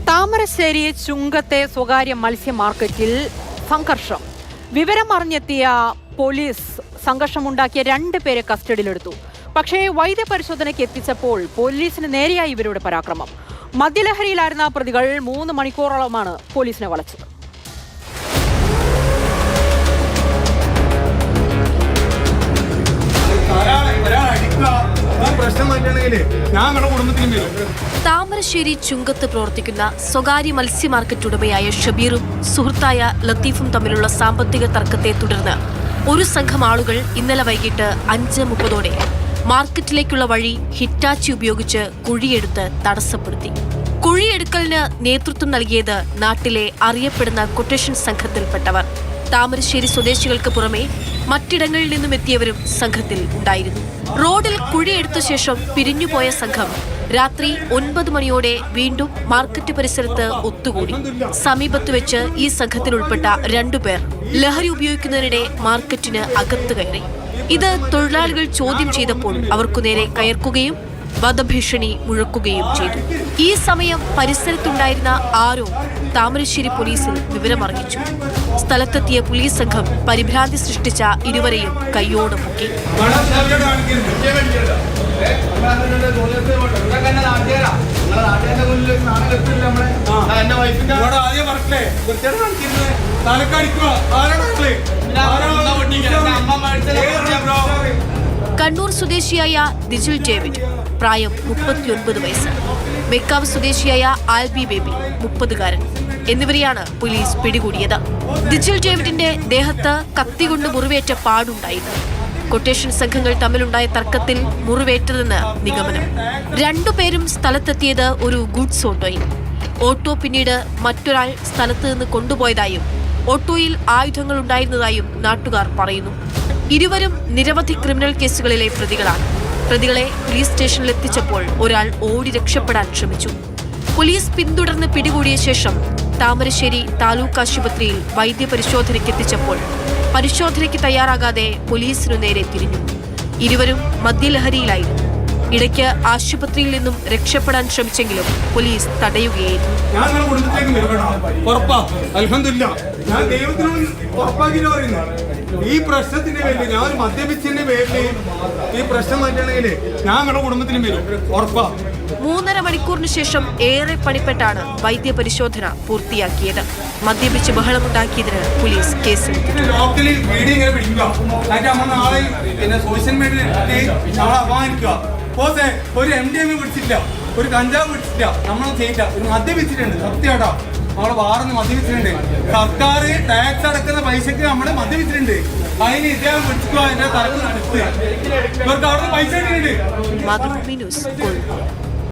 താമരശ്ശേരി ചുങ്കത്തെ സ്വകാര്യ മത്സ്യ മാർക്കറ്റിൽ സംഘർഷം. വിവരമറിഞ്ഞെത്തിയ പോലീസ് സംഘർഷമുണ്ടാക്കിയ 2 പേരെ കസ്റ്റഡിയിലെടുത്തു. പക്ഷേ വൈദ്യപരിശോധനയ്ക്ക് എത്തിച്ചപ്പോൾ പോലീസിന് നേരെയായി ഇവരുടെ പരാക്രമം. മദ്യലഹരിയിലായിരുന്ന പ്രതികൾ 3 മണിക്കൂറോളമാണ് പോലീസിനെ വളച്ചത്. താമരശ്ശേരി ചുങ്കത്ത് പ്രവർത്തിക്കുന്ന സ്വകാര്യ മത്സ്യ മാർക്കറ്റ് ഉടമയായ ഷബീറും സുഹൃത്തായ ലത്തീഫും തമ്മിലുള്ള സാമ്പത്തിക തർക്കത്തെ തുടർന്ന് ഒരു സംഘം ആളുകൾ ഇന്നലെ വൈകിട്ട് 5:30 മാർക്കറ്റിലേക്കുള്ള വഴി ഹിറ്റാച്ചി ഉപയോഗിച്ച് കുഴിയെടുത്ത് തടസ്സപ്പെടുത്തി. കുഴിയെടുക്കലിന് നേതൃത്വം നൽകിയത് നാട്ടിലെ അറിയപ്പെടുന്ന കൊട്ടേഷൻ സംഘത്തിൽപ്പെട്ടവർ. താമരശ്ശേരി സ്വദേശികൾക്ക് പുറമെ മറ്റിടങ്ങളിൽ നിന്നും എത്തിയവരും സംഘത്തിൽ ഉണ്ടായിരുന്നു. റോഡിൽ കുഴിയെടുത്ത ശേഷം പിരിഞ്ഞുപോയ സംഘം രാത്രി 9 മണിയോടെ വീണ്ടും മാർക്കറ്റ് പരിസരത്ത് ഒത്തുകൂടി. സമീപത്ത് വെച്ച് ഈ സംഘത്തിൽ ഉൾപ്പെട്ട 2 പേർ ലഹരി ഉപയോഗിക്കുന്നതിനിടെ മാർക്കറ്റിന് അകത്ത് കയറി. ഇത് തൊഴിലാളികൾ ചോദ്യം ചെയ്തപ്പോൾ അവർക്കു നേരെ കയർക്കുകയും വധഭീഷണി മുഴക്കുകയും ചെയ്തു. ഈ സമയം പരിസരത്തുണ്ടായിരുന്ന ആരോ താമരശ്ശേരി പോലീസിൽ വിവരമറിയിച്ചു. സ്ഥലത്തെത്തിയ പോലീസ് സംഘം പരിഭ്രാന്തി സൃഷ്ടിച്ച ഇരുവരെയും കയ്യോട് മുക്കി. കണ്ണൂർ സ്വദേശിയായ ദിജിൽ ഡേവിഡ്, പ്രായം 39 വയസ്സ്, മെക്കാവ് സ്വദേശിയായ ആൽബി ബേബി 30കാരൻ എന്നിവരെയാണ് പോലീസ് പിടികൂടിയത്. ദിജിൽ ഡേവിഡിന്റെ ദേഹത്ത് കത്തികൊണ്ട് മുറിവേറ്റ പാടുണ്ടായിരുന്നു. കൊട്ടേഷൻ സംഘങ്ങൾ തമ്മിലുണ്ടായ തർക്കത്തിൽ മുറിവേറ്റതെന്ന് നിഗമനം. 2 പേരും സ്ഥലത്തെത്തിയത് ഒരു ഗുഡ്സ് ഓട്ടോയിൽ. ഓട്ടോ പിന്നീട് മറ്റൊരാൾ സ്ഥലത്ത് നിന്ന് കൊണ്ടുപോയതായും ഓട്ടോയിൽ ആയുധങ്ങൾ ഉണ്ടായിരുന്നതായും നാട്ടുകാർ പറയുന്നു. ഇരുവരും നിരവധി ക്രിമിനൽ കേസുകളിലെ പ്രതികളാണ്. പ്രതികളെ പോലീസ് സ്റ്റേഷനിൽ എത്തിച്ചപ്പോൾ ഒരാൾ ഓടി രക്ഷപ്പെടാൻ ശ്രമിച്ചു. പോലീസ് പിന്തുടർന്ന് പിടികൂടിയ ശേഷം താമരശ്ശേരി താലൂക്ക് ആശുപത്രിയിൽ വൈദ്യപരിശോധനയ്ക്ക് എത്തിച്ചപ്പോൾ പരിശോധനയ്ക്ക് തയ്യാറാകാതെ പോലീസിനു നേരെ തിരിഞ്ഞു. ഇരുവരും മദ്യലഹരിയിലായിരുന്നു. ഇടയ്ക്ക് ആശുപത്രിയിൽ നിന്നും രക്ഷപ്പെടാൻ ശ്രമിച്ചെങ്കിലും പോലീസ് തടയുകയായിരുന്നു. ഈ പ്രശ്നത്തിന്റെ പേരിൽ ഞാൻ ഒരു മദ്യപിച്ചതിന്റെ പേരിൽ ഈ പ്രശ്നം മാറ്റണമെങ്കിൽ ഞങ്ങളുടെ കുടുംബത്തിനും വരും ഉറപ്പാ. 3.5 മണിക്കൂറിന് ശേഷം ഏറെ പണിപ്പെട്ടാണ് വൈദ്യപരിശോധന പൂർത്തിയാക്കിയത്. മദ്യപിച്ച് ബഹളമുണ്ടാക്കിയതിന് പോലീസ് കേസെടുത്തു. ലോക്കലിൽ വീഡിയോ ഇങ്ങനെ പിടിക്കുക, നാളെ സോഷ്യൽ മീഡിയയിൽ നമ്മളെ അപമാനിക്കുക. ഒരു MDMA പിടിച്ചില്ല, ഒരു കഞ്ചാവ് പിടിച്ചില്ല, നമ്മളെ ചെയ്യില്ല. ഒരു മദ്യപിച്ചിട്ടുണ്ട്, സത്യമായിട്ടാ നമ്മളെ വാറന്ന് മദ്യപിച്ചിട്ടുണ്ട്. സർക്കാർ ടാക്സ് അടക്കുന്ന പൈസക്ക് നമ്മളെ മദ്യപിച്ചിട്ടുണ്ട്. അതിന് ഇദ്ദേഹം പിടിച്ചിട്ടോ അതിന്റെ തലക്ക് നടത്തുക. ഇവർക്ക് അവിടെ പൈസ കിട്ടിയിട്ടുണ്ട്.